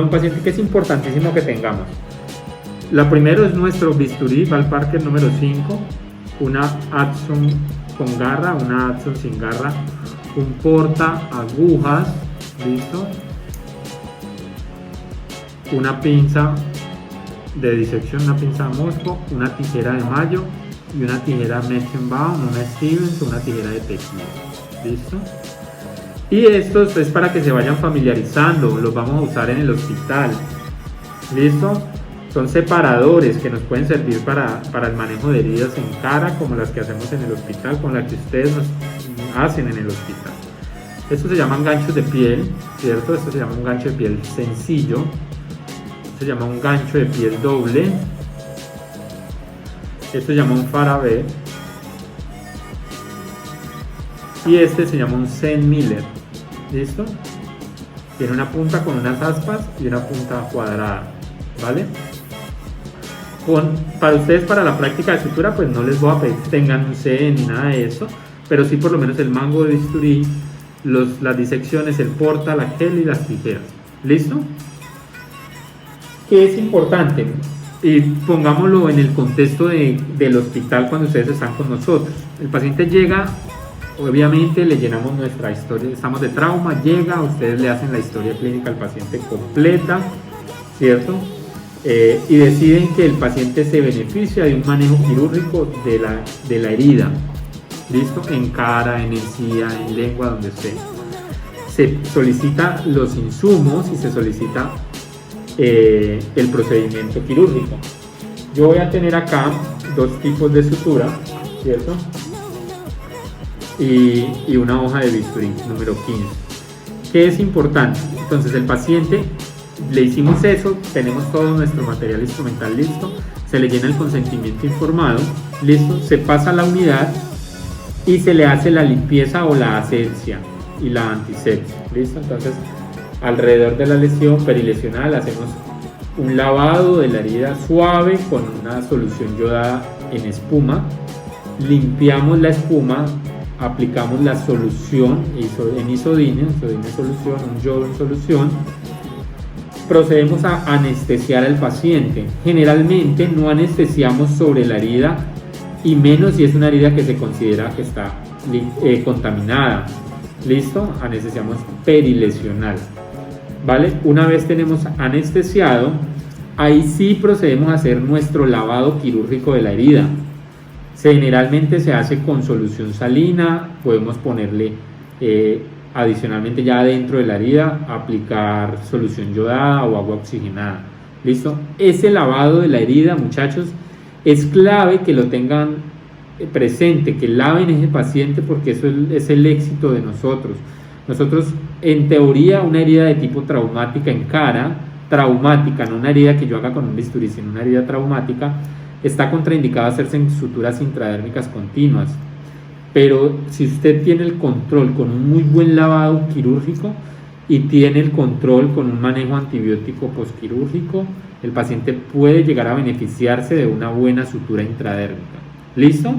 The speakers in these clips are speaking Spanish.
Un paciente que es importantísimo que tengamos. La primera es nuestro bisturí Val-Parker número 5, una Adson con garra, una Adson sin garra, un porta agujas, listo, una pinza de disección, una pinza de mosco, una tijera de mayo y una tijera Metzenbaum, una Stevens, una tijera de tejido, listo. Y estos es para que se vayan familiarizando, los vamos a usar en el hospital, listo. Son separadores que nos pueden servir para el manejo de heridas en cara, como las que hacemos en el hospital, con las que ustedes nos hacen en el hospital. Estos se llaman ganchos de piel, ¿cierto? Esto se llama un gancho de piel sencillo. Esto se llama un gancho de piel doble. Esto se llama un Farabee. Y este se llama un Zen Miller, ¿listo? Tiene una punta con unas aspas y una punta cuadrada, ¿vale? Para ustedes, para la práctica de sutura, pues no les voy a pedir que tengan un CE ni nada de eso, pero sí por lo menos el mango de bisturí, las disecciones, el porta, la gel y las tijeras. ¿Listo? ¿Qué es importante? Y pongámoslo en el contexto del hospital cuando ustedes están con nosotros. El paciente llega, obviamente le llenamos nuestra historia, estamos de trauma, llega, ustedes le hacen la historia clínica al paciente completa, ¿cierto? Y deciden que el paciente se beneficia de un manejo quirúrgico de la herida, listo, en cara, en encía, en lengua, donde esté. Se solicita los insumos y se solicita el procedimiento quirúrgico. Yo voy a tener acá dos tipos de sutura, ¿cierto? Y una hoja de bisturí número 15. ¿Qué es importante? Entonces el paciente, le hicimos eso, tenemos todo nuestro material instrumental listo, se le llena el consentimiento informado, listo, se pasa a la unidad y se le hace la limpieza o la asepsia y la antisepsia, listo. Entonces alrededor de la lesión perilesional hacemos un lavado de la herida suave con una solución yodada en espuma, limpiamos la espuma, aplicamos la solución en isodine solución, un yodo en solución. Procedemos a anestesiar al paciente. Generalmente no anestesiamos sobre la herida, y menos si es una herida que se considera que está contaminada. ¿Listo? Anestesiamos perilesional, ¿vale? Una vez tenemos anestesiado, ahí sí procedemos a hacer nuestro lavado quirúrgico de la herida. Generalmente se hace con solución salina, podemos ponerle adicionalmente ya dentro de la herida aplicar solución yodada o agua oxigenada. ¿Listo? Ese lavado de la herida, muchachos, es clave que lo tengan presente, que laven ese paciente, porque eso es el éxito de nosotros. Nosotros, en teoría, una herida de tipo traumática en cara, traumática, no una herida que yo haga con un bisturí, sino una herida traumática, está contraindicado hacerse en suturas intradérmicas continuas. Pero si usted tiene el control con un muy buen lavado quirúrgico y tiene el control con un manejo antibiótico postquirúrgico, el paciente puede llegar a beneficiarse de una buena sutura intradérmica. ¿Listo?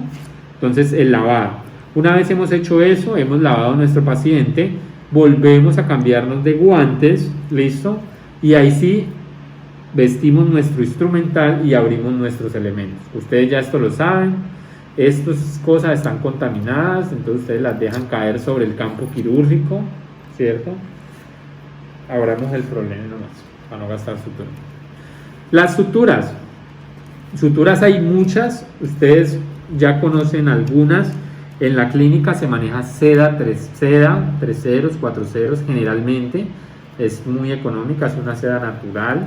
Entonces el lavado. Una vez hemos hecho eso, hemos lavado a nuestro paciente, volvemos a cambiarnos de guantes, ¿listo? Y ahí sí vestimos nuestro instrumental y abrimos nuestros elementos. Ustedes ya esto lo saben. Estas cosas están contaminadas, entonces ustedes las dejan caer sobre el campo quirúrgico, ¿cierto? Abramos el problema nomás, para no gastar sutura. Las suturas hay muchas, ustedes ya conocen algunas. En la clínica se maneja seda 3 ceros, 4 ceros, generalmente es muy económica, es una seda natural,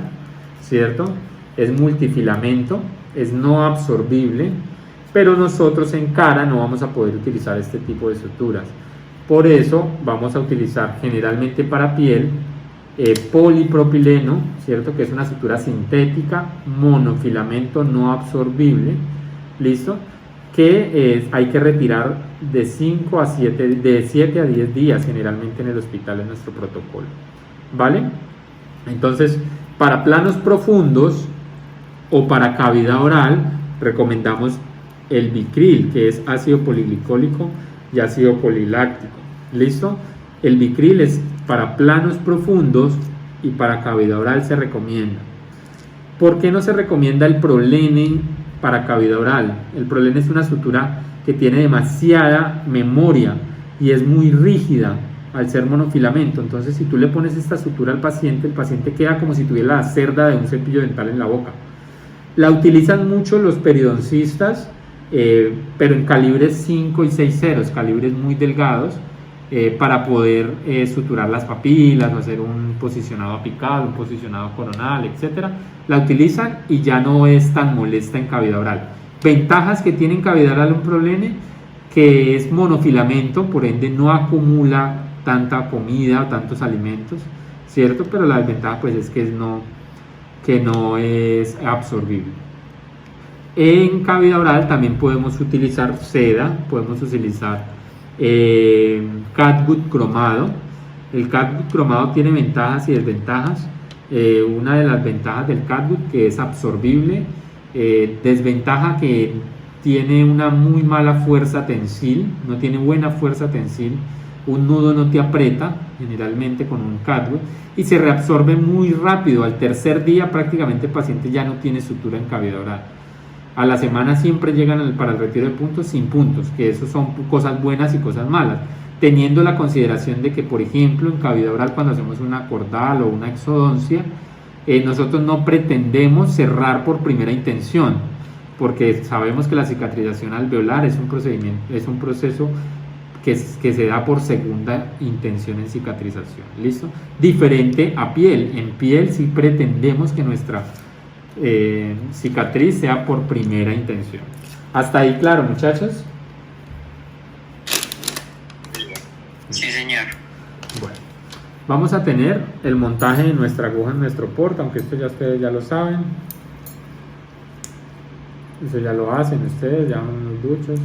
¿cierto? Es multifilamento, es no absorbible, pero nosotros en cara no vamos a poder utilizar este tipo de suturas. Por eso vamos a utilizar generalmente para piel polipropileno, ¿cierto? Que es una sutura sintética, monofilamento no absorbible, ¿listo? Que hay que retirar de 7 a 10 días generalmente en el hospital, en nuestro protocolo, ¿vale? Entonces, para planos profundos o para cavidad oral, recomendamos el Vicryl, que es ácido poliglicólico y ácido poliláctico. ¿Listo? El Vicryl es para planos profundos y para cavidad oral se recomienda. ¿Por qué no se recomienda el Prolene para cavidad oral? El Prolene es una sutura que tiene demasiada memoria y es muy rígida al ser monofilamento. Entonces, si tú le pones esta sutura al paciente, el paciente queda como si tuviera la cerda de un cepillo dental en la boca. La utilizan mucho los periodoncistas, pero en calibres 5 y 6 ceros, calibres muy delgados, para poder suturar las papilas o hacer un posicionado apical, un posicionado coronal, etc. La utilizan y ya no es tan molesta en cavidad oral. Ventajas que tiene en cavidad oral un Prolene, que es monofilamento, por ende no acumula tanta comida o tantos alimentos, ¿cierto? Pero la desventaja pues es que no es absorbible. En cavidad oral también podemos utilizar seda, podemos utilizar catgut cromado. El catgut cromado tiene ventajas y desventajas. Una de las ventajas del catgut que es absorbible, desventaja que tiene una muy mala fuerza tensil, no tiene buena fuerza tensil, un nudo no te aprieta generalmente con un catgut y se reabsorbe muy rápido. Al tercer día prácticamente el paciente ya no tiene sutura en cavidad oral. A la semana siempre llegan para el retiro de puntos sin puntos, que eso son cosas buenas y cosas malas, teniendo la consideración de que, por ejemplo, en cavidad oral cuando hacemos una cordal o una exodoncia, nosotros no pretendemos cerrar por primera intención, porque sabemos que la cicatrización alveolar es un proceso que se da por segunda intención en cicatrización. ¿Listo? Diferente a piel. En piel sí pretendemos que nuestra cicatriz sea por primera intención. Hasta ahí, claro, muchachos. Sí, señor. Bueno, vamos a tener el montaje de nuestra aguja en nuestro porta, aunque esto ya ustedes ya lo saben. Eso ya lo hacen ustedes, ya unos duchos.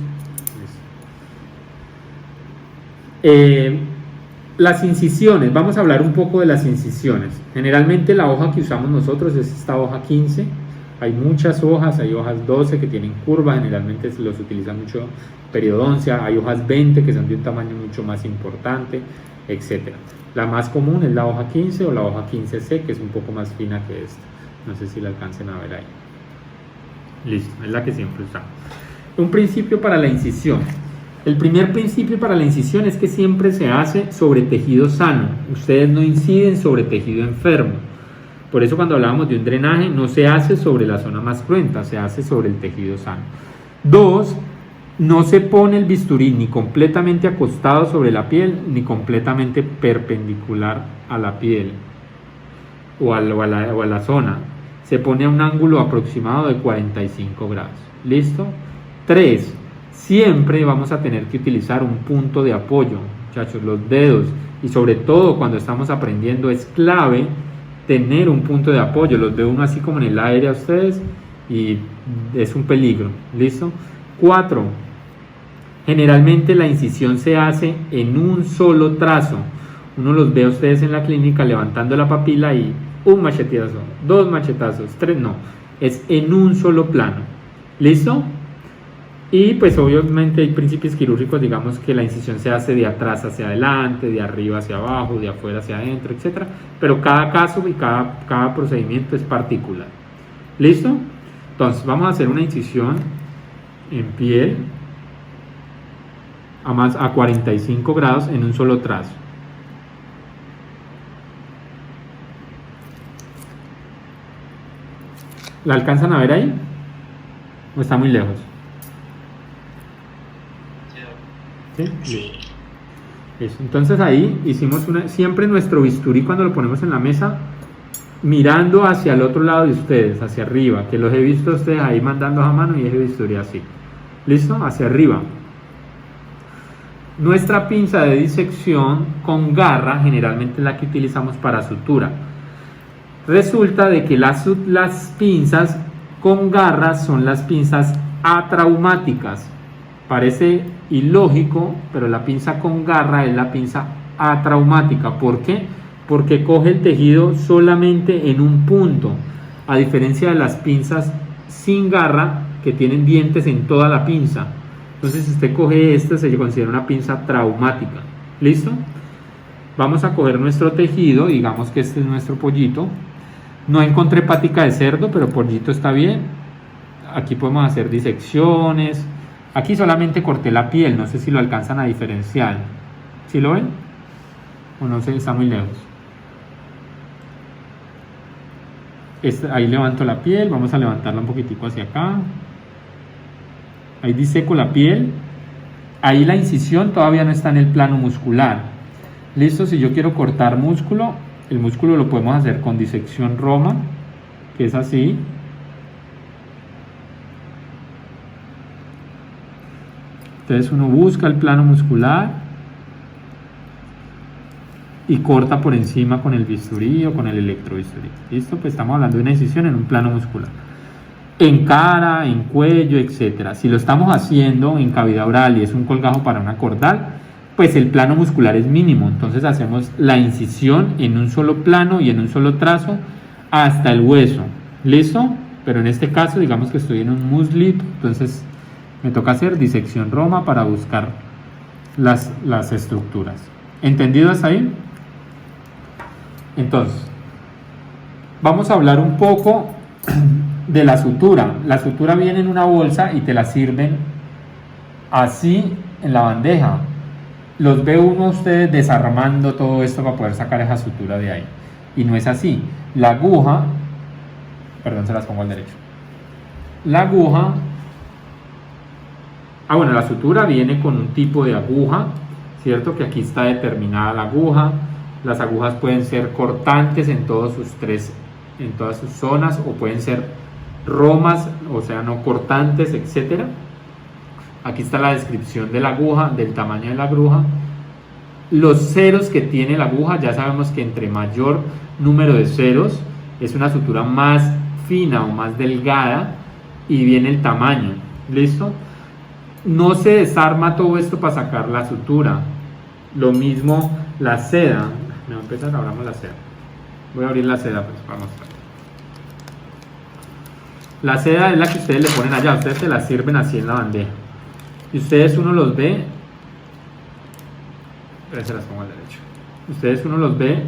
Las incisiones, vamos a hablar un poco de las incisiones. Generalmente la hoja que usamos nosotros es esta hoja 15. Hay muchas hojas, hay hojas 12 que tienen curva, generalmente se los utiliza mucho periodoncia, hay hojas 20 que son de un tamaño mucho más importante, etc. La más común es la hoja 15 o la hoja 15C, que es un poco más fina que esta. No sé si la alcancen a ver ahí. Listo, es la que siempre usamos. Un principio para la incisión. El primer principio para la incisión es que siempre se hace sobre tejido sano. Ustedes no inciden sobre tejido enfermo. Por eso cuando hablábamos de un drenaje no se hace sobre la zona más cruenta, se hace sobre el tejido sano. 2. No se pone el bisturí ni completamente acostado sobre la piel ni completamente perpendicular a la piel o a la zona. Se pone a un ángulo aproximado de 45 grados. ¿Listo? 3. Siempre vamos a tener que utilizar un punto de apoyo, muchachos, los dedos, y sobre todo cuando estamos aprendiendo es clave tener un punto de apoyo. Los veo uno así como en el aire a ustedes y es un peligro. ¿Listo? 4. Generalmente la incisión se hace en un solo trazo. Uno los ve a ustedes en la clínica levantando la papila y un machetazo, 2 machetazos, 3, no, es en un solo plano. ¿Listo? Y pues obviamente hay principios quirúrgicos, digamos que la incisión se hace de atrás hacia adelante, de arriba hacia abajo, de afuera hacia adentro, etc. Pero cada caso y cada procedimiento es particular. ¿Listo? Entonces vamos a hacer una incisión en piel a 45 grados en un solo trazo. ¿La alcanzan a ver ahí? ¿O está muy lejos? ¿Sí? Eso. Entonces ahí hicimos siempre nuestro bisturí cuando lo ponemos en la mesa mirando hacia el otro lado de ustedes, hacia arriba, que los he visto a ustedes ahí mandando a mano y ese bisturí así. ¿Listo? Hacia arriba. Nuestra pinza de disección con garra generalmente es la que utilizamos para sutura. Resulta de que las pinzas con garras son las pinzas atraumáticas. Parece ilógico, pero la pinza con garra es la pinza atraumática. ¿Por qué? Porque coge el tejido solamente en un punto, a diferencia de las pinzas sin garra que tienen dientes en toda la pinza. Entonces si usted coge esta se considera una pinza traumática. ¿Listo? Vamos a coger nuestro tejido, digamos que este es nuestro pollito. No encontré patica de cerdo, pero pollito está bien. Aquí podemos hacer disecciones. Aquí solamente corté la piel, no sé si lo alcanzan a diferenciar. ¿Sí lo ven? O no sé, está muy lejos. Ahí levanto la piel, vamos a levantarla un poquitico hacia acá. Ahí diseco la piel. Ahí la incisión todavía no está en el plano muscular. Listo, si yo quiero cortar músculo, el músculo lo podemos hacer con disección Roma, que es así. Entonces uno busca el plano muscular y corta por encima con el bisturí o con el electrobisturí. Listo, pues estamos hablando de una incisión en un plano muscular. En cara, en cuello, etcétera. Si lo estamos haciendo en cavidad oral y es un colgajo para una cordal, pues el plano muscular es mínimo. Entonces hacemos la incisión en un solo plano y en un solo trazo hasta el hueso. ¿Listo? Pero en este caso, digamos que estoy en un muslit, entonces me toca hacer disección Roma para buscar las estructuras. ¿Entendido hasta ahí? Entonces, vamos a hablar un poco de la sutura. La sutura viene en una bolsa y te la sirven así en la bandeja. Los ve uno a ustedes desarmando todo esto para poder sacar esa sutura de ahí. Y no es así. La aguja, perdón, se las pongo al derecho. La aguja, bueno, la sutura viene con un tipo de aguja, ¿cierto? Que aquí está determinada la aguja. Las agujas pueden ser cortantes en todas sus zonas, o pueden ser romas, o sea, no cortantes, etcétera. Aquí está la descripción de la aguja, del tamaño de la aguja. Los ceros que tiene la aguja, ya sabemos que entre mayor número de ceros es una sutura más fina o más delgada, y viene el tamaño. ¿Listo? No se desarma todo esto para sacar la sutura. Lo mismo la seda. Me voy a empezar, abramos la seda. Voy a abrir la seda pues para mostrar. La seda es la que ustedes le ponen allá. Ustedes se la sirven así en la bandeja. Y ustedes uno los ve. Se las pongo al derecho. Ustedes uno los ve.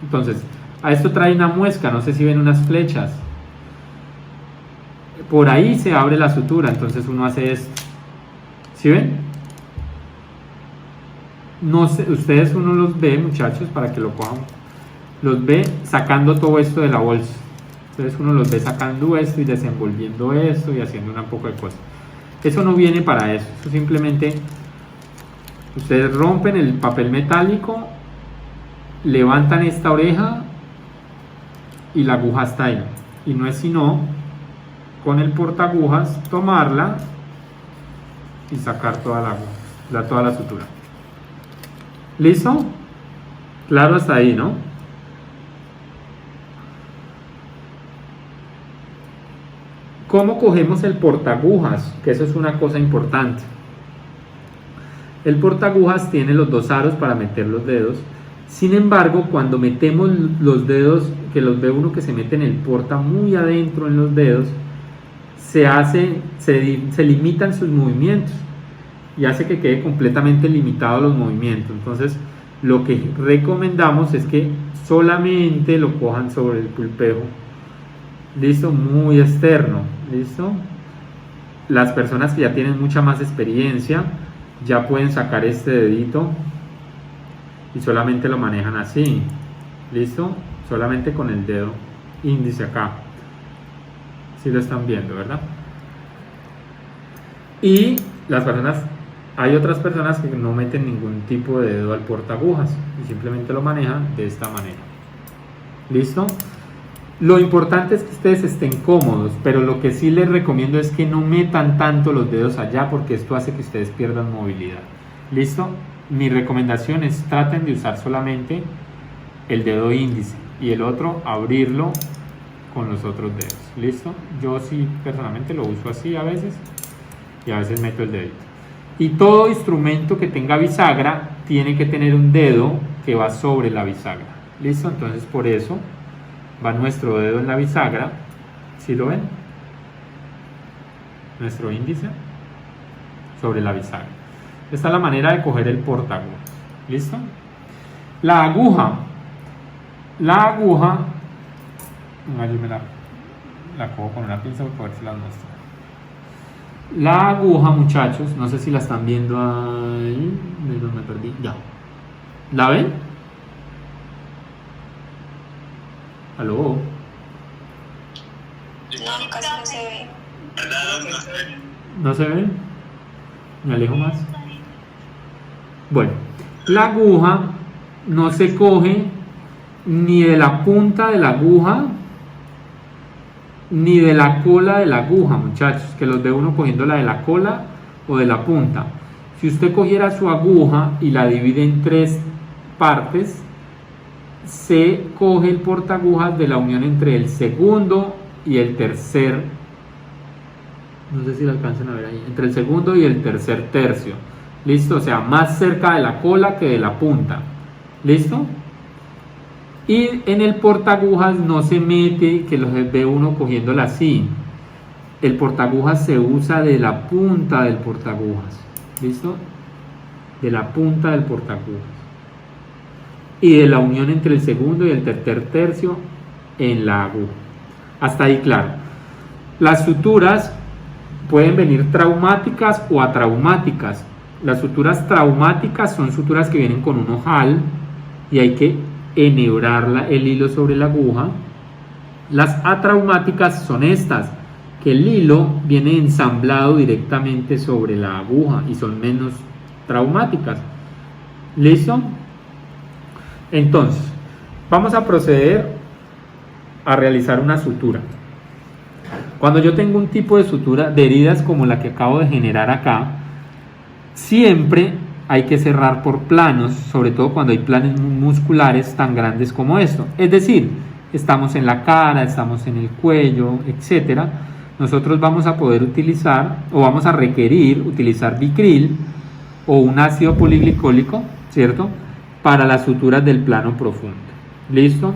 Entonces, a esto trae una muesca. No sé si ven unas flechas. Por ahí se abre la sutura. Entonces uno hace esto. ¿Sí ven? No sé, ustedes uno los ve, muchachos, para que lo cojan. Los ve sacando todo esto de la bolsa. Entonces uno los ve sacando esto y desenvolviendo esto y haciendo un poco de cosas. Eso no viene para eso. Eso simplemente ustedes rompen el papel metálico, levantan esta oreja y la aguja está ahí. Y no es sino con el portaagujas tomarla y sacar toda la aguja, toda la sutura. ¿Listo? Claro hasta ahí, ¿no? ¿Cómo cogemos el portaagujas? Que eso es una cosa importante. El portaagujas tiene los dos aros para meter los dedos. Sin embargo, cuando metemos los dedos, que los ve uno que se meten el porta muy adentro en los dedos, se limitan sus movimientos y hace que quede completamente limitado los movimientos. Entonces, lo que recomendamos es que solamente lo cojan sobre el pulpejo. ¿Listo? Muy externo. ¿Listo? Las personas que ya tienen mucha más experiencia ya pueden sacar este dedito y solamente lo manejan así. ¿Listo? Solamente con el dedo índice acá. Si lo están viendo, ¿verdad? Y hay otras personas que no meten ningún tipo de dedo al portaagujas y simplemente lo manejan de esta manera. ¿Listo? Lo importante es que ustedes estén cómodos, pero lo que sí les recomiendo es que no metan tanto los dedos allá, porque esto hace que ustedes pierdan movilidad. ¿Listo? Mi recomendación es traten de usar solamente el dedo índice y el otro abrirlo con los otros dedos. ¿Listo? Yo sí personalmente lo uso así a veces y a veces meto el dedito. Y todo instrumento que tenga bisagra tiene que tener un dedo que va sobre la bisagra. ¿Listo? Entonces por eso va nuestro dedo en la bisagra. ¿Sí lo ven? Nuestro índice sobre la bisagra. Esta es la manera de coger el portaagujas. ¿Listo? La aguja, venga, yo me la cojo con una pinza para ver si la muestro. La aguja, muchachos, no sé si la están viendo ahí, me perdí, ya. ¿La ven? ¿Aló? No, casi no se ve. ¿No se ve? ¿Me alejo más? Bueno, la aguja no se coge ni de la punta de la aguja ni de la cola de la aguja, muchachos, que los ve uno cogiendo la de la cola o de la punta. Si usted cogiera su aguja y la divide en 3 partes, se coge el portaagujas de la unión entre el segundo y el tercer, no sé si lo alcanzan a ver ahí, entre el segundo y el tercer tercio. ¿Listo? O sea, más cerca de la cola que de la punta. ¿Listo? Y en el portaagujas no se mete, que los ve uno cogiéndola así. El portaagujas se usa de la punta del portaagujas. ¿Listo? De la punta del portaagujas. Y de la unión entre el segundo y el tercer tercio en la aguja. Hasta ahí claro. Las suturas pueden venir traumáticas o atraumáticas. Las suturas traumáticas son suturas que vienen con un ojal y hay que enhebrar el hilo sobre la aguja. Las atraumáticas son estas, que el hilo viene ensamblado directamente sobre la aguja y son menos traumáticas. ¿Listo? Entonces, vamos a proceder a realizar una sutura. Cuando yo tengo un tipo de sutura de heridas como la que acabo de generar acá, siempre hay que cerrar por planos, sobre todo cuando hay planos musculares tan grandes como esto. Es decir, estamos en la cara, estamos en el cuello, etc. Nosotros vamos a poder utilizar o vamos a requerir utilizar Vicryl o un ácido poliglicólico, ¿cierto? Para las suturas del plano profundo. ¿Listo?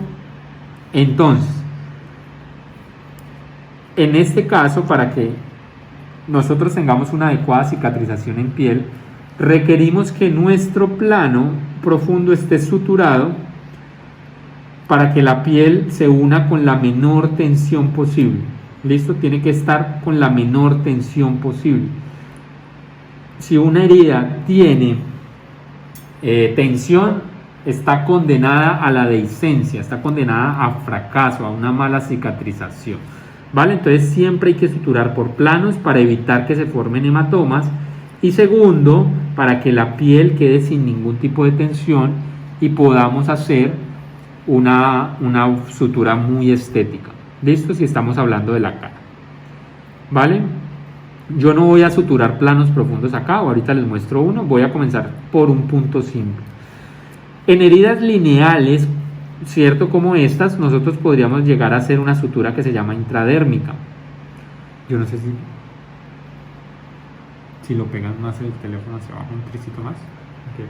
Entonces, en este caso, para que nosotros tengamos una adecuada cicatrización en piel, requerimos que nuestro plano profundo esté suturado para que la piel se una con la menor tensión posible. ¿Listo? Tiene que estar con la menor tensión posible. Si una herida tiene tensión, está condenada a la dehiscencia, está condenada a fracaso, a una mala cicatrización. ¿Vale? Entonces siempre hay que suturar por planos para evitar que se formen hematomas y segundo, para que la piel quede sin ningún tipo de tensión y podamos hacer una sutura muy estética. ¿Listo? Si estamos hablando de la cara. ¿Vale? Yo no voy a suturar planos profundos acá, ahorita les muestro uno, voy a comenzar por un punto simple. En heridas lineales, cierto, como estas, nosotros podríamos llegar a hacer una sutura que se llama intradérmica. Yo no sé si lo pegan más el teléfono hacia abajo, un tricito más. Okay,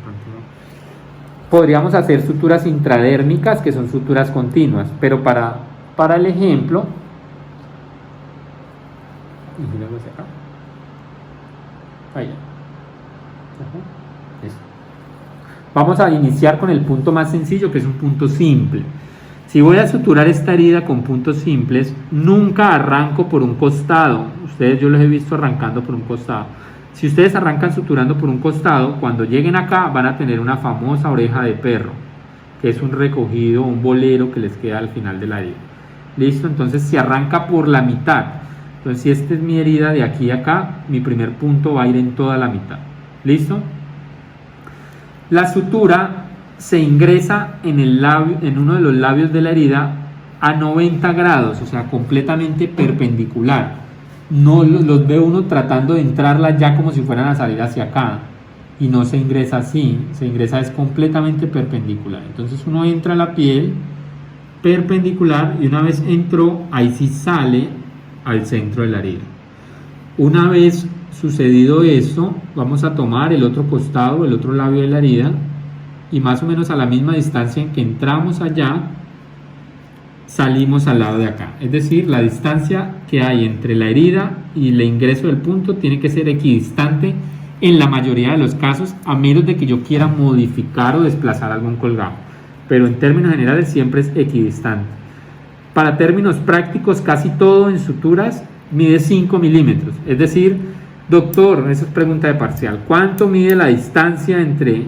podríamos hacer suturas intradérmicas, que son suturas continuas, pero para el ejemplo, ahí. Vamos a iniciar con el punto más sencillo, que es un punto simple. Si voy a suturar esta herida con puntos simples, nunca arranco por un costado. Ustedes, yo los he visto arrancando por un costado. Si ustedes arrancan suturando por un costado, cuando lleguen acá van a tener una famosa oreja de perro, que es un recogido, un bolero que les queda al final de la herida. ¿Listo? Entonces se arranca por la mitad. Entonces, si esta es mi herida de aquí a acá, mi primer punto va a ir en toda la mitad. ¿Listo? La sutura se ingresa en uno de los labios de la herida a 90 grados, o sea, completamente perpendicular. No los ve uno tratando de entrarla ya como si fueran a salir hacia acá. Y no se ingresa así, se ingresa es completamente perpendicular. Entonces uno entra a la piel perpendicular y una vez entró, ahí sí sale al centro de la herida. Una vez sucedido esto, vamos a tomar el otro costado, el otro labio de la herida y más o menos a la misma distancia en que entramos allá, salimos al lado de acá. Es decir, la distancia que hay entre la herida y el ingreso del punto tiene que ser equidistante en la mayoría de los casos, a menos de que yo quiera modificar o desplazar algún colgado. pero en términos generales siempre es equidistante. Para términos prácticos, casi todo en suturas mide 5 milímetros. Es decir, doctor, eso es pregunta de parcial, ¿cuánto mide la distancia entre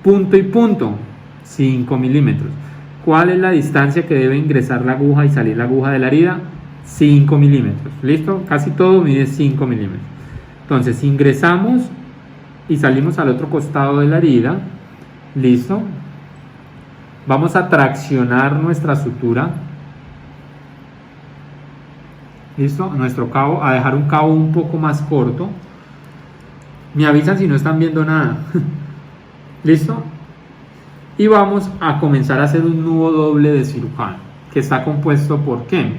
punto y punto? 5 milímetros. ¿Cuál es la distancia que debe ingresar la aguja y salir la aguja de la herida? 5 milímetros. ¿Listo? Casi todo mide 5 milímetros. Entonces ingresamos y salimos al otro costado de la herida. ¿Listo? Vamos a traccionar nuestra sutura. ¿Listo? Nuestro cabo, a dejar un cabo un poco más corto. Me avisan si no están viendo nada. ¿Listo? Y vamos a comenzar a hacer un nudo doble de cirujano, que está compuesto por ¿qué?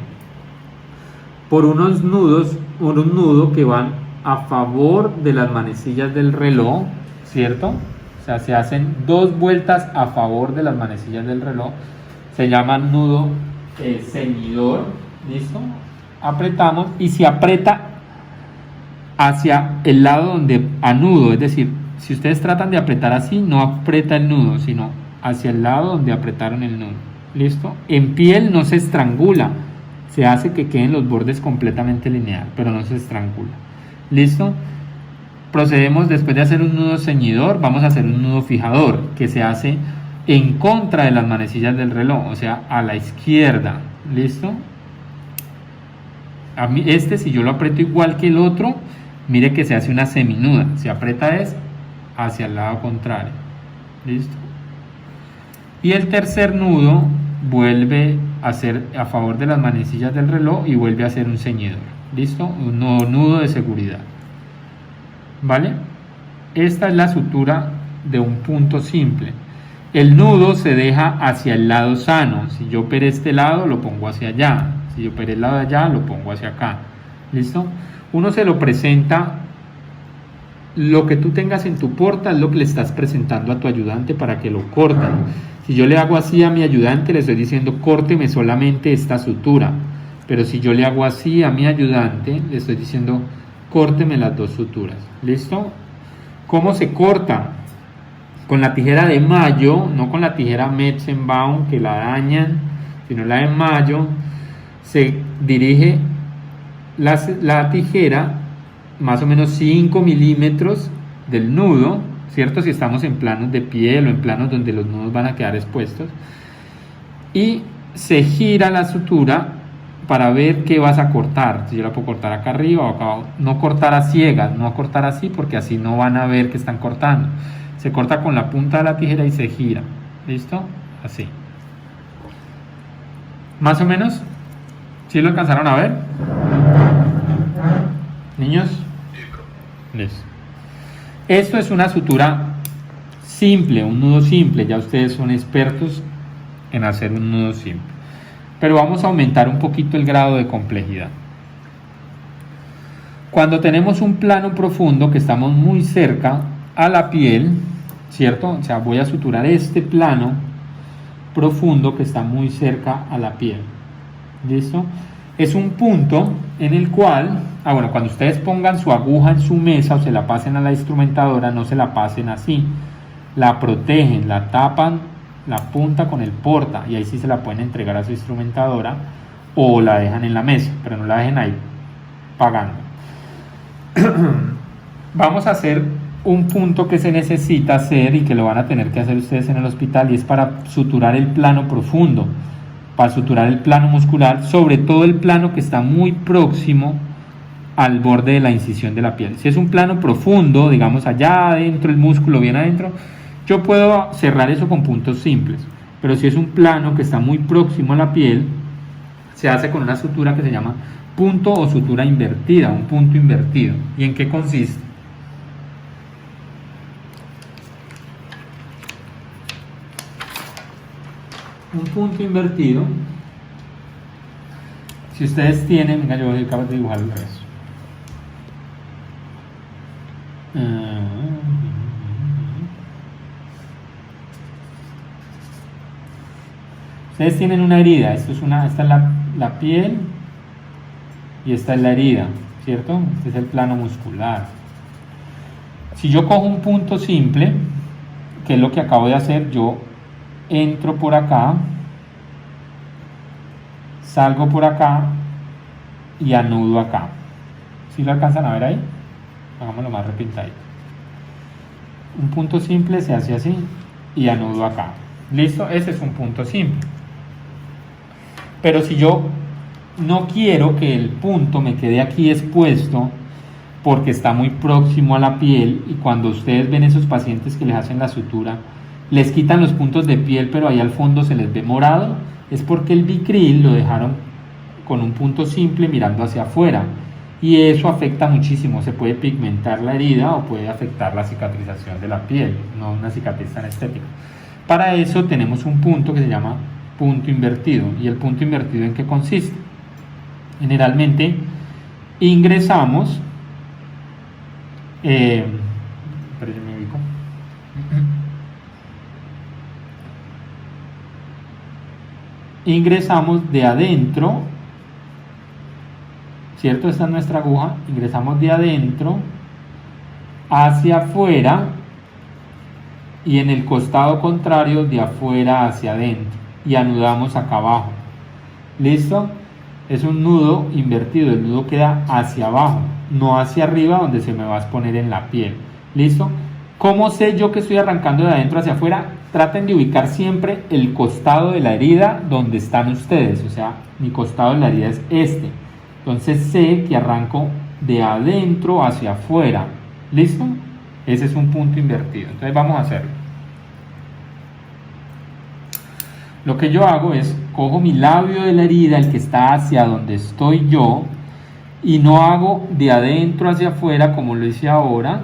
Por unos nudos, un nudo que van a favor de las manecillas del reloj, ¿cierto? O sea, se hacen 2 vueltas a favor de las manecillas del reloj. Se llama nudo ceñidor, ¿listo? Apretamos y se aprieta hacia el lado donde anudo, es decir, si ustedes tratan de apretar así, no aprieta el nudo, sino hacia el lado donde apretaron el nudo. ¿Listo? En piel no se estrangula, se hace que queden los bordes completamente lineal, pero no se estrangula. ¿Listo? Procedemos, después de hacer un nudo ceñidor, vamos a hacer un nudo fijador, que se hace en contra de las manecillas del reloj, o sea, a la izquierda. ¿Listo? A mí, si yo lo aprieto igual que el otro, mire que se hace una seminuda. Si aprieta es hacia el lado contrario. ¿Listo? Y el tercer nudo vuelve a ser a favor de las manecillas del reloj y vuelve a ser un ceñidor. ¿Listo? Un nudo de seguridad. ¿Vale? Esta es la sutura de un punto simple. El nudo se deja hacia el lado sano. Si yo operé este lado, lo pongo hacia allá. Si yo operé el lado de allá, lo pongo hacia acá. ¿Listo? Uno se lo presenta. Lo que tú tengas en tu porta es lo que le estás presentando a tu ayudante para que lo corten. Si yo le hago así a mi ayudante, le estoy diciendo córteme solamente esta sutura. Pero si yo le hago así a mi ayudante, le estoy diciendo córteme las 2 suturas. ¿Listo? ¿Cómo se corta? Con la tijera de mayo, no con la tijera Metzenbaum que la dañan, sino la de mayo. Se dirige la tijera más o menos 5 milímetros del nudo, ¿cierto? Si estamos en planos de piel o en planos donde los nudos van a quedar expuestos, y se gira la sutura para ver qué vas a cortar. Si yo la puedo cortar acá arriba o acá abajo, no cortar a ciegas, no cortar así porque así no van a ver que están cortando. Se corta con la punta de la tijera y se gira. ¿Listo? Así. Más o menos. ¿Sí lo alcanzaron a ver? Niños. Listo. Esto es una sutura simple, un nudo simple. Ya ustedes son expertos en hacer un nudo simple. Pero vamos a aumentar un poquito el grado de complejidad. Cuando tenemos un plano profundo que estamos muy cerca a la piel, ¿cierto? O sea, voy a suturar este plano profundo que está muy cerca a la piel. ¿Listo? Es un punto en el cual, cuando ustedes pongan su aguja en su mesa o se la pasen a la instrumentadora, no se la pasen así. La protegen, la tapan la punta con el porta y ahí sí se la pueden entregar a su instrumentadora o la dejan en la mesa, pero no la dejen ahí pagando. Vamos a hacer un punto que se necesita hacer y que lo van a tener que hacer ustedes en el hospital, y es para suturar el plano profundo, para suturar el plano muscular, sobre todo el plano que está muy próximo al borde de la incisión de la piel. Si es un plano profundo, digamos allá adentro, el músculo bien adentro, yo puedo cerrar eso con puntos simples, pero si es un plano que está muy próximo a la piel, se hace con una sutura que se llama punto o sutura invertida, un punto invertido. ¿Y en qué consiste? Un punto invertido, si ustedes tienen, venga, yo voy a acabar de dibujar al revés. Ustedes tienen una herida, esta es la piel y esta es la herida, ¿cierto? Este es el plano muscular. Si yo cojo un punto simple, que es lo que acabo de hacer, yo entro por acá, salgo por acá y anudo acá. ¿Sí lo alcanzan a ver ahí? Hagámoslo más repintadito. Un punto simple se hace así y anudo acá. ¿Listo? Ese es un punto simple. Pero si yo no quiero que el punto me quede aquí expuesto porque está muy próximo a la piel, y cuando ustedes ven esos pacientes que les hacen la sutura, les quitan los puntos de piel pero ahí al fondo se les ve morado, es porque el Vicryl lo dejaron con un punto simple mirando hacia afuera, y eso afecta muchísimo. Se puede pigmentar la herida o puede afectar la cicatrización de la piel, no una cicatriz tan estética. Para eso tenemos un punto que se llama punto invertido. ¿Y el punto invertido en qué consiste? Generalmente ingresamos, ingresamos de adentro, ¿cierto? Esta es nuestra aguja, ingresamos de adentro hacia afuera y en el costado contrario de afuera hacia adentro, y anudamos acá abajo. ¿Listo? Es un nudo invertido, el nudo queda hacia abajo, no hacia arriba donde se me va a exponer en la piel. ¿Listo? ¿Cómo sé yo que estoy arrancando de adentro hacia afuera? Traten de ubicar siempre el costado de la herida donde están ustedes, o sea, mi costado de la herida es este. Entonces sé que arranco de adentro hacia afuera. ¿Listo? Ese es un punto invertido. Entonces vamos a hacerlo. Lo que yo hago es, cojo mi labio de la herida, el que está hacia donde estoy yo, y no hago de adentro hacia afuera como lo hice ahora,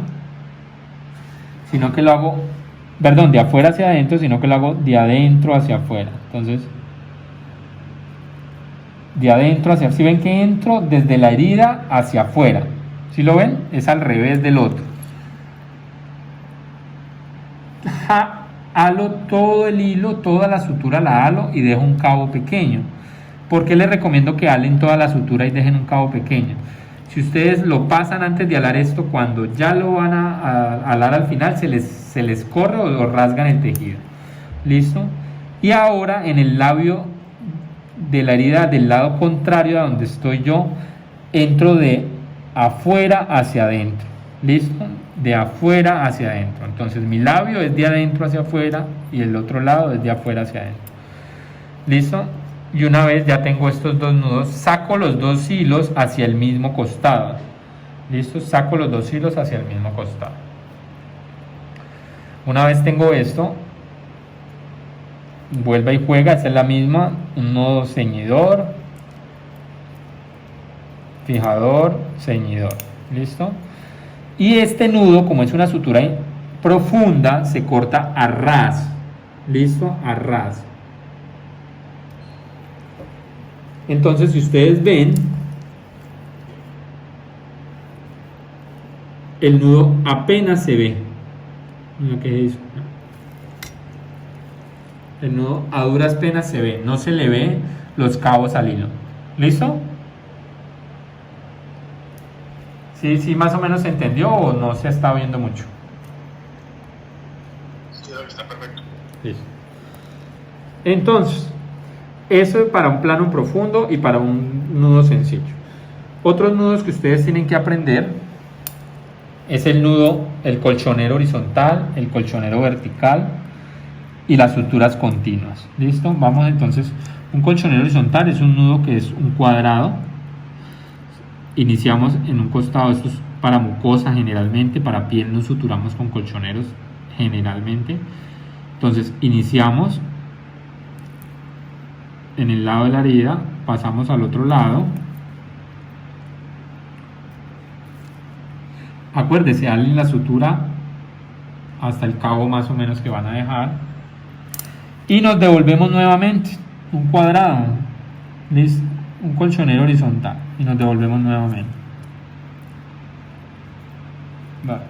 sino que lo hago, perdón, de afuera hacia adentro, sino que lo hago de adentro hacia afuera. Entonces, de adentro hacia, si ven que entro desde la herida hacia afuera, ¿sí lo ven? Es al revés del otro. Halo todo el hilo, toda la sutura la halo y dejo un cabo pequeño. ¿Por qué les recomiendo que halen toda la sutura y dejen un cabo pequeño? Si ustedes lo pasan antes de halar esto, cuando ya lo van a halar al final, se les corre o rasgan el tejido. ¿Listo? Y ahora en el labio de la herida del lado contrario a donde estoy yo, entro de afuera hacia adentro. ¿Listo? De afuera hacia adentro. Entonces mi labio es de adentro hacia afuera y el otro lado es de afuera hacia adentro. ¿Listo? Y una vez ya tengo estos dos nudos, saco los dos hilos hacia el mismo costado. ¿Listo? Saco los dos hilos hacia el mismo costado. Una vez tengo esto, vuelve y juega, esta es la misma, un nudo ceñidor, fijador, ceñidor. ¿Listo? Y este nudo, como es una sutura profunda, se corta a ras. ¿Listo? A ras. Entonces, si ustedes ven, el nudo apenas se ve. Mira qué es eso. El nudo a duras penas se ve, no se le ve los cabos al hilo. ¿Listo? ¿Sí, más o menos se entendió o no se está viendo mucho? Sí, está perfecto. Listo. Entonces, eso es para un plano profundo y para un nudo sencillo. Otros nudos que ustedes tienen que aprender es el nudo, el colchonero horizontal, el colchonero vertical y las suturas continuas. ¿Listo? Vamos entonces, un colchonero horizontal es un nudo que es un cuadrado. Iniciamos en un costado, esto es para mucosa generalmente, para piel no suturamos con colchoneros generalmente. Entonces iniciamos en el lado de la herida, pasamos al otro lado. Acuérdense, halen la sutura hasta el cabo más o menos que van a dejar. Y nos devolvemos nuevamente, un cuadrado, ¿listo? Un colchonero horizontal y nos devolvemos nuevamente. Vale.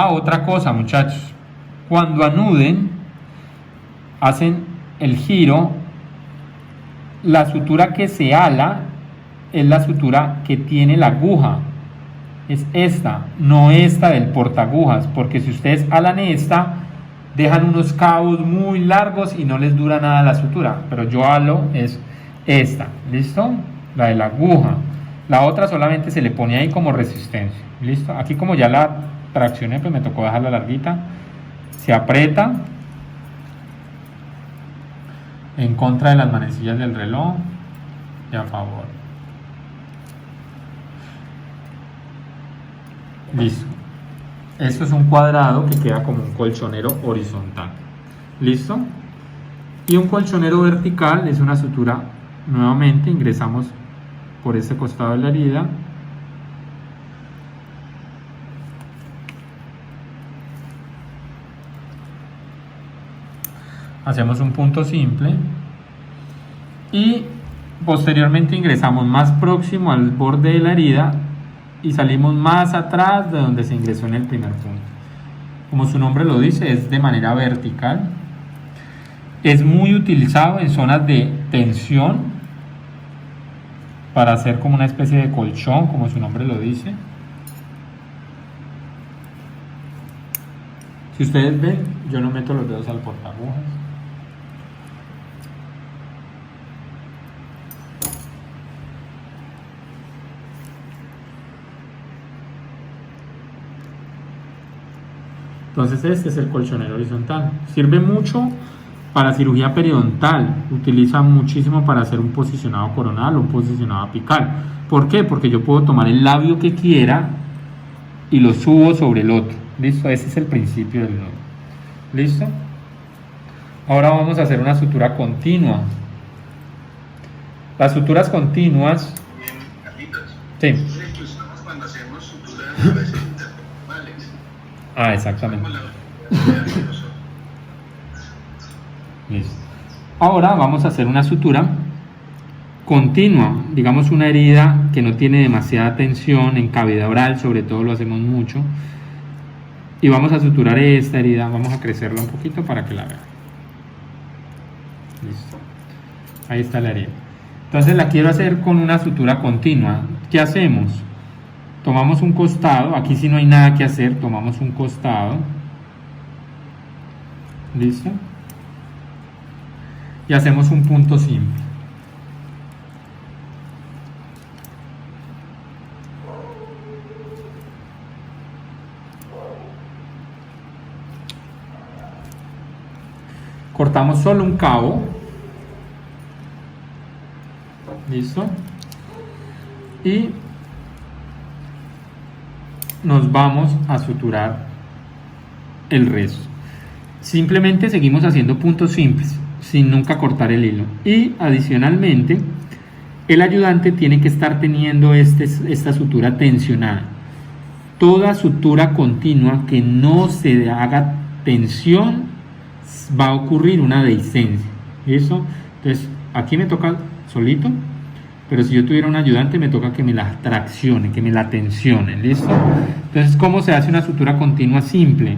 Otra cosa, muchachos, cuando anuden, hacen el giro, la sutura que se ala es la sutura que tiene la aguja. es esta, no esta del portagujas, porque si ustedes alan esta, dejan unos cabos muy largos y no les dura nada la sutura, pero yo alo es esta, ¿listo? La de la aguja. La otra solamente se le pone ahí como resistencia, ¿listo? Aquí como ya la traccioné, pues me tocó dejarla larguita. Se aprieta en contra de las manecillas del reloj y a favor. Listo. Esto es un cuadrado que queda como un colchonero horizontal. ¿Listo? Y un colchonero vertical es una sutura. Nuevamente ingresamos por este costado de la herida. Hacemos un punto simple y posteriormente ingresamos más próximo al borde de la herida y salimos más atrás de donde se ingresó en el primer punto. Como su nombre lo dice, es de manera vertical. Es muy utilizado en zonas de tensión para hacer como una especie de colchón, como su nombre lo dice. Si ustedes ven, yo no meto los dedos al portagujas. Entonces este es el colchonero horizontal. Sirve mucho para cirugía periodontal. Utiliza muchísimo para hacer un posicionado coronal o un posicionado apical. ¿Por qué? Porque yo puedo tomar el labio que quiera y lo subo sobre el otro. ¿Listo? Ese es el principio del nudo. ¿Listo? Ahora vamos a hacer una sutura continua. Las suturas continuas... Sí. Cuando hacemos suturas a veces interpersonales. Ah, exactamente. Listo. Ahora vamos a hacer una sutura continua, digamos una herida que no tiene demasiada tensión en cavidad oral, sobre todo lo hacemos mucho. Y vamos a suturar esta herida, vamos a crecerla un poquito para que la vean. Listo. Ahí está la herida. Entonces la quiero hacer con una sutura continua. ¿Qué hacemos? Tomamos un costado, aquí si no hay nada que hacer, tomamos un costado. ¿Listo? Y hacemos un punto simple. Cortamos solo un cabo. ¿Listo? Y nos vamos a suturar el resto. Simplemente seguimos haciendo puntos simples sin nunca cortar el hilo, y adicionalmente el ayudante tiene que estar teniendo esta sutura tensionada. Toda sutura continua que no se haga tensión va a ocurrir una dehiscencia. ¿Listo? Entonces aquí me toca solito, pero si yo tuviera un ayudante me toca que me la traccione, que me la tensione. ¿Listo? Entonces, ¿cómo se hace una sutura continua simple?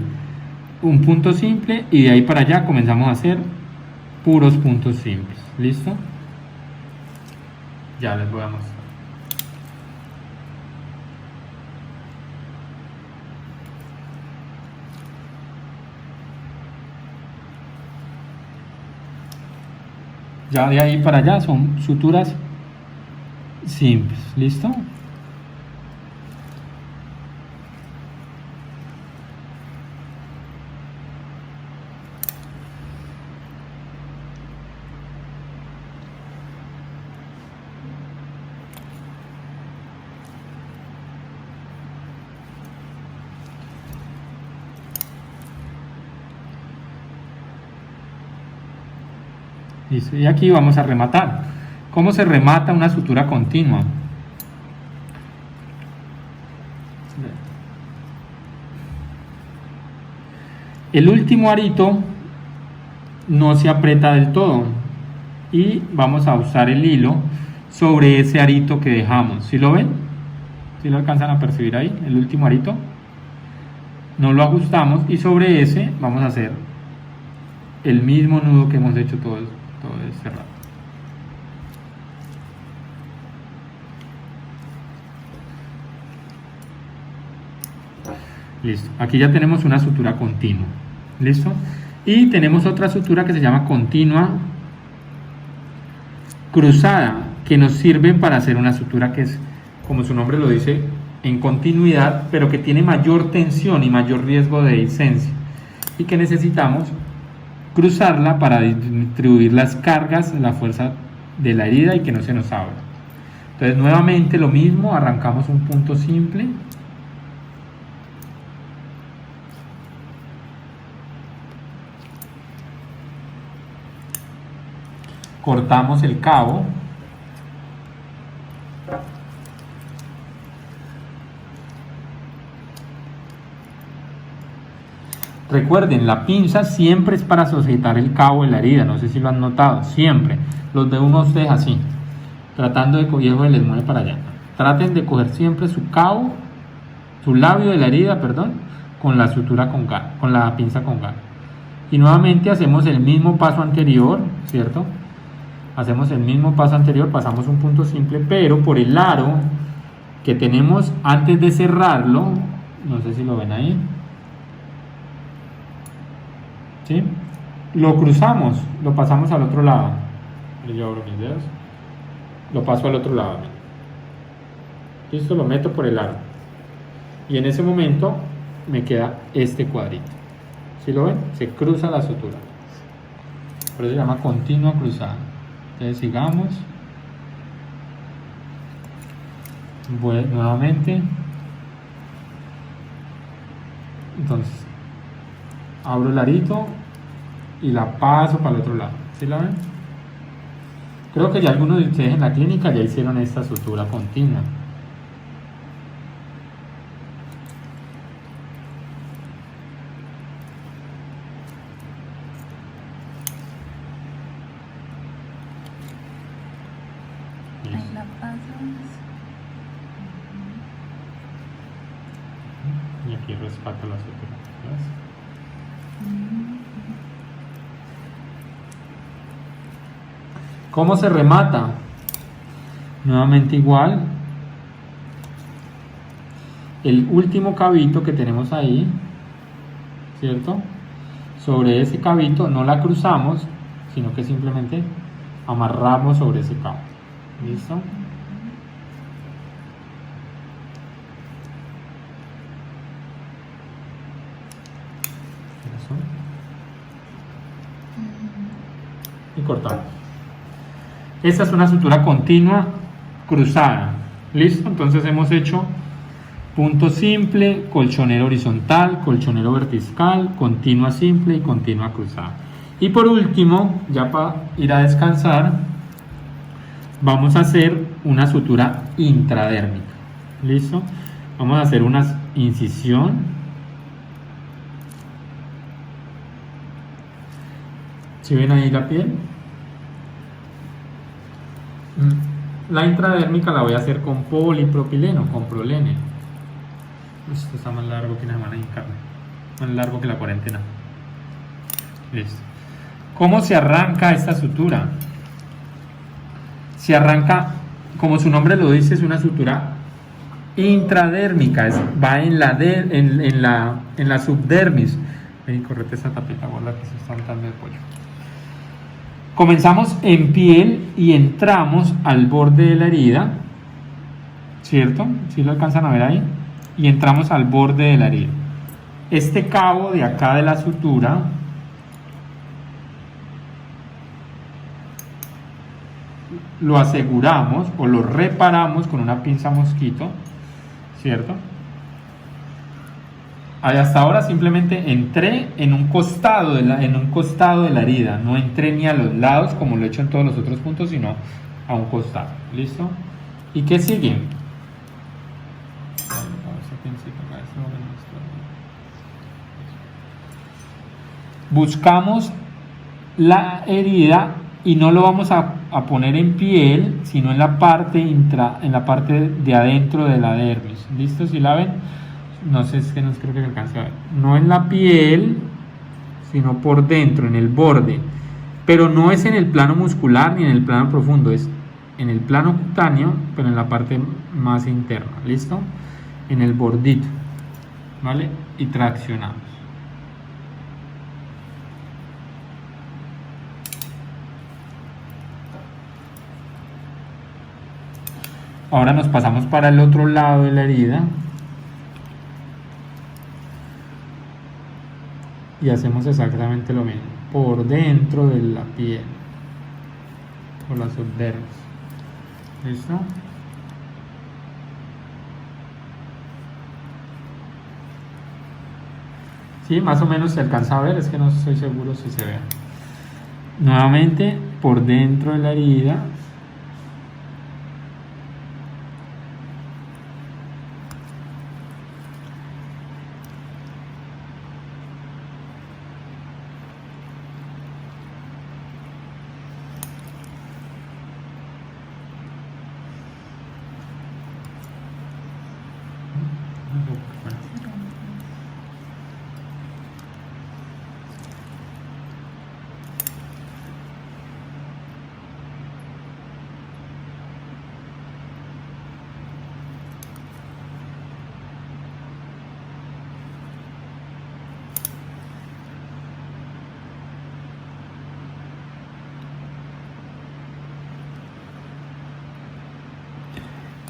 Un punto simple y de ahí para allá comenzamos a hacer puros puntos simples. ¿Listo? Ya les voy a mostrar. Ya de ahí para allá son suturas simples. ¿Listo? Listo. Y aquí vamos a rematar. ¿Cómo se remata una sutura continua? El último arito no se aprieta del todo y vamos a usar el hilo sobre ese arito que dejamos. ¿Sí lo ven? ¿Sí lo alcanzan a percibir ahí? El último arito. No lo ajustamos y sobre ese vamos a hacer el mismo nudo que hemos hecho todo este rato. Listo. Aquí ya tenemos una sutura continua. ¿Listo? Y tenemos otra sutura que se llama continua cruzada, que nos sirve para hacer una sutura que es, como su nombre lo dice, en continuidad, pero que tiene mayor tensión y mayor riesgo de discencia, y que necesitamos cruzarla para distribuir las cargas, la fuerza de la herida y que no se nos abra. Entonces nuevamente lo mismo, arrancamos un punto simple, cortamos el cabo, recuerden, la pinza siempre es para sujetar el cabo de la herida, no sé si lo han notado, siempre, los ve uno ustedes así, tratando de coger, les mueve para allá, traten de coger siempre su cabo, su labio de la herida, perdón, con la sutura con la pinza con garra, y nuevamente hacemos el mismo paso anterior, ¿cierto? Hacemos el mismo paso anterior, pasamos un punto simple, pero por el aro que tenemos antes de cerrarlo, no sé si lo ven ahí, ¿sí? Lo cruzamos, lo pasamos al otro lado. Yo abro mis dedos, lo paso al otro lado. Listo, lo meto por el aro. Y en ese momento me queda este cuadrito. ¿Sí lo ven? Se cruza la sutura. Por eso se llama continua cruzada. Entonces sigamos. Voy nuevamente. Entonces abro el arito y la paso para el otro lado. ¿Sí la ven? Creo que ya algunos de ustedes en la clínica ya hicieron esta sutura continua. Ahí la pasas. Y aquí rescato la sutura. ¿Ves? ¿Cómo se remata? Nuevamente igual. El último cabito que tenemos ahí, ¿cierto? Sobre ese cabito no la cruzamos, sino que simplemente amarramos sobre ese cabo. ¿Listo? Eso. Y cortamos. Esta es una sutura continua cruzada. ¿Listo? Entonces hemos hecho punto simple, colchonero horizontal, colchonero vertical, continua simple y continua cruzada. Y por último, ya para ir a descansar, vamos a hacer una sutura intradérmica. ¿Listo? Vamos a hacer una incisión. ¿Sí ven ahí la piel? La intradérmica la voy a hacer con polipropileno, con prolene. Esto está más largo que una semana de carne, más largo que la cuarentena. Listo. ¿Cómo se arranca esta sutura? Se arranca, como su nombre lo dice, es una sutura intradérmica, va en la subdermis. Ven, correte esa tapita gorda que se está untando de pollo. Comenzamos en piel y entramos al borde de la herida, ¿cierto? ¿Sí lo alcanzan a ver ahí? Y entramos al borde de la herida. Este cabo de acá de la sutura lo aseguramos o lo reparamos con una pinza mosquito, ¿cierto? Hasta ahora simplemente entré en un costado de la herida, no entré ni a los lados como lo he hecho en todos los otros puntos, sino a un costado. ¿Listo? ¿Y qué sigue? Buscamos la herida y no lo vamos a poner en piel, sino en la parte de adentro de la dermis. ¿Listo? ¿Sí la ven? No sé, es que no creo que alcance a ver. No en la piel, sino por dentro, en el borde. Pero no es en el plano muscular ni en el plano profundo, es en el plano cutáneo, pero en la parte más interna. ¿Listo? En el bordito. ¿vale? Y traccionamos. Ahora nos pasamos para el otro lado de la herida y hacemos exactamente lo mismo por dentro de la piel, por las subdermis. ¿Listo? Sí, más o menos se alcanza a ver, es que no estoy seguro si se ve. Nuevamente por dentro de la herida.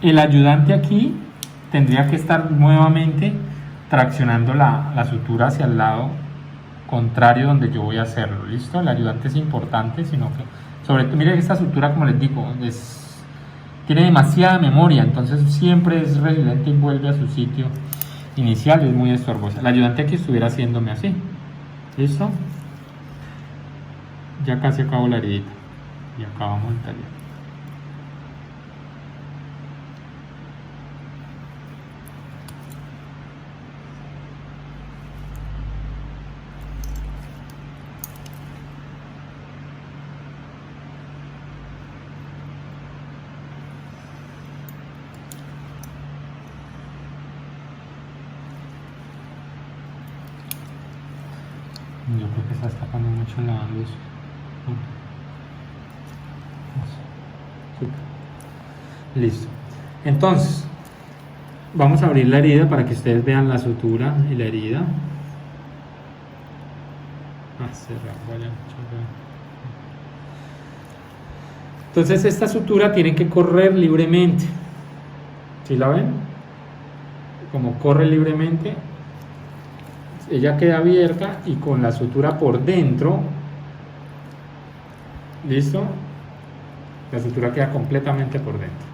El ayudante aquí tendría que estar nuevamente traccionando la sutura hacia el lado contrario donde yo voy a hacerlo. ¿Listo? El ayudante es importante, sino que sobre todo, mire, esta sutura, como les digo, tiene demasiada memoria, entonces siempre es resiliente y vuelve a su sitio inicial, es muy estorbosa. El ayudante aquí estuviera haciéndome así. ¿Listo? Ya casi acabo la heridita y acabamos el taller. Yo creo que está escapando mucho la luz. Listo. Entonces, vamos a abrir la herida para que ustedes vean la sutura y la herida. Entonces, esta sutura tiene que correr libremente. ¿Sí la ven? Como corre libremente, ella queda abierta y con la sutura por dentro. ¿Listo? La sutura queda completamente por dentro.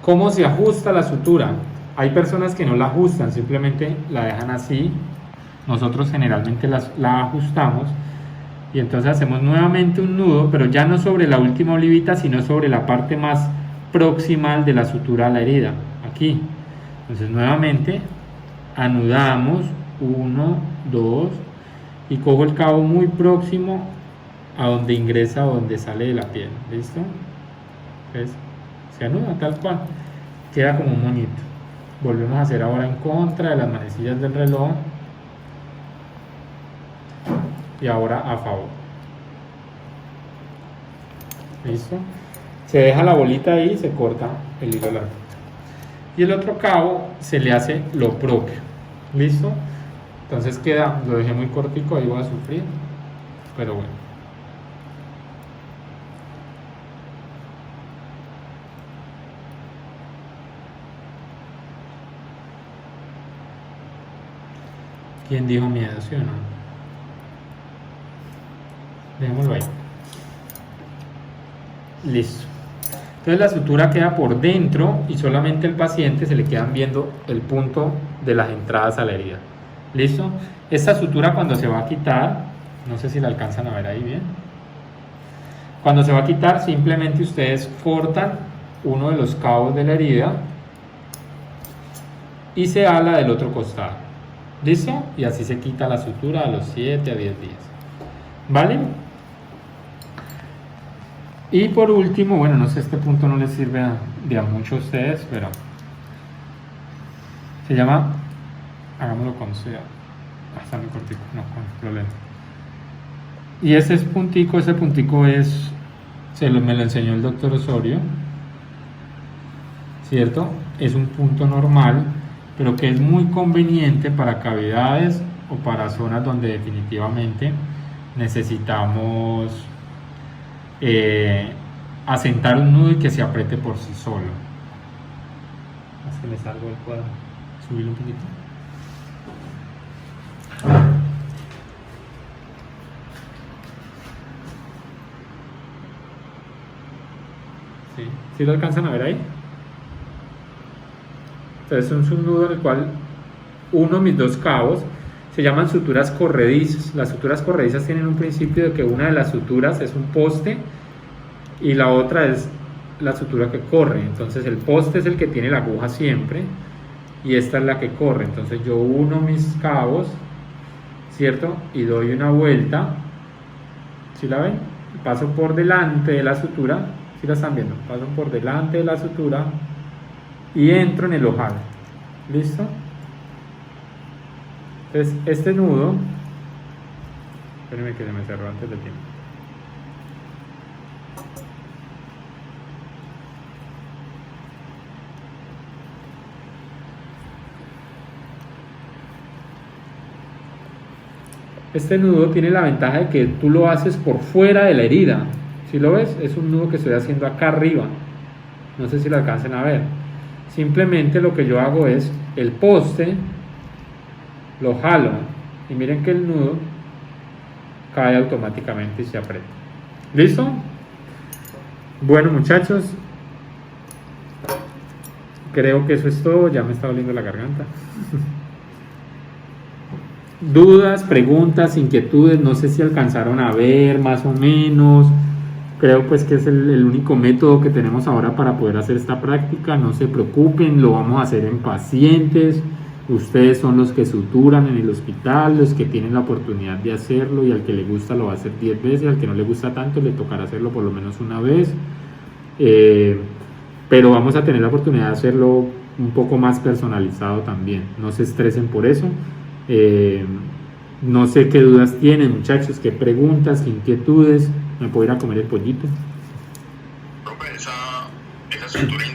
¿Cómo se ajusta la sutura? Hay personas que no la ajustan, simplemente la dejan así. Nosotros generalmente la ajustamos y entonces hacemos nuevamente un nudo, pero ya no sobre la última olivita, sino sobre la parte más proximal de la sutura a la herida, aquí. Entonces nuevamente anudamos 1, 2 y cojo el cabo muy próximo a donde ingresa o donde sale de la piel. ¿Listo? Entonces se anuda tal cual, queda como un moñito. Volvemos a hacer ahora en contra de las manecillas del reloj y ahora a favor. ¿Listo? Se deja la bolita ahí y se corta el hilo largo. Y el otro cabo se le hace lo propio. ¿Listo? Entonces queda, lo dejé muy cortico, ahí voy a sufrir, pero bueno. ¿Quién dijo miedo, sí o no? Dejémoslo ahí. Listo. Entonces la sutura queda por dentro y solamente al paciente se le quedan viendo el punto de las entradas a la herida. ¿Listo? Esta sutura cuando se va a quitar, no sé si la alcanzan a ver ahí bien. Cuando se va a quitar, simplemente ustedes cortan uno de los cabos de la herida y se ala del otro costado. ¿Listo? Y así se quita la sutura a los 7 a 10 días. ¿Vale? Y por último, bueno, no sé, este punto no les sirve de a mucho a ustedes, pero se llama, hagámoslo con sea, está muy cortico, no, con problema. Y ese puntico es, me lo enseñó el doctor Osorio, ¿cierto? Es un punto normal pero que es muy conveniente para cavidades o para zonas donde definitivamente necesitamos asentar un nudo y que se apriete por sí solo. Es que me salgo del cuadro, subirlo un poquito. Sí. ¿Sí lo alcanzan a ver ahí? Entonces es un nudo en el cual uno de mis dos cabos se llaman suturas corredizas. Las suturas corredizas tienen un principio de que una de las suturas es un poste y la otra es la sutura que corre. Entonces el poste es el que tiene la aguja siempre y esta es la que corre. Entonces yo uno mis cabos, ¿cierto? Y doy una vuelta. ¿Sí la ven? Paso por delante de la sutura. ¿Sí la están viendo? Paso por delante de la sutura y entro en el ojal. ¿Listo? Entonces este nudo, espérenme que se me cerró antes de tiempo. Este nudo tiene la ventaja de que tú lo haces por fuera de la herida. ¿Sí lo ves? Es un nudo que estoy haciendo acá arriba. No sé si lo alcancen a ver. Simplemente lo que yo hago es el poste, lo jalo y miren que el nudo cae automáticamente y se aprieta. ¿Listo? Bueno, muchachos, creo que eso es todo. Ya me está doliendo la garganta. Dudas, preguntas, inquietudes, no sé si alcanzaron a ver más o menos. Creo pues que es el único método que tenemos ahora para poder hacer esta práctica. No se preocupen, lo vamos a hacer en pacientes. Ustedes son los que suturan en el hospital, los que tienen la oportunidad de hacerlo, y al que le gusta lo va a hacer 10 veces, al que no le gusta tanto le tocará hacerlo por lo menos una vez. Pero vamos a tener la oportunidad de hacerlo un poco más personalizado también. No se estresen por eso. No sé qué dudas tienen, muchachos, qué preguntas, qué inquietudes. ¿Me puedo ir a comer el pollito? Profe, esa sutura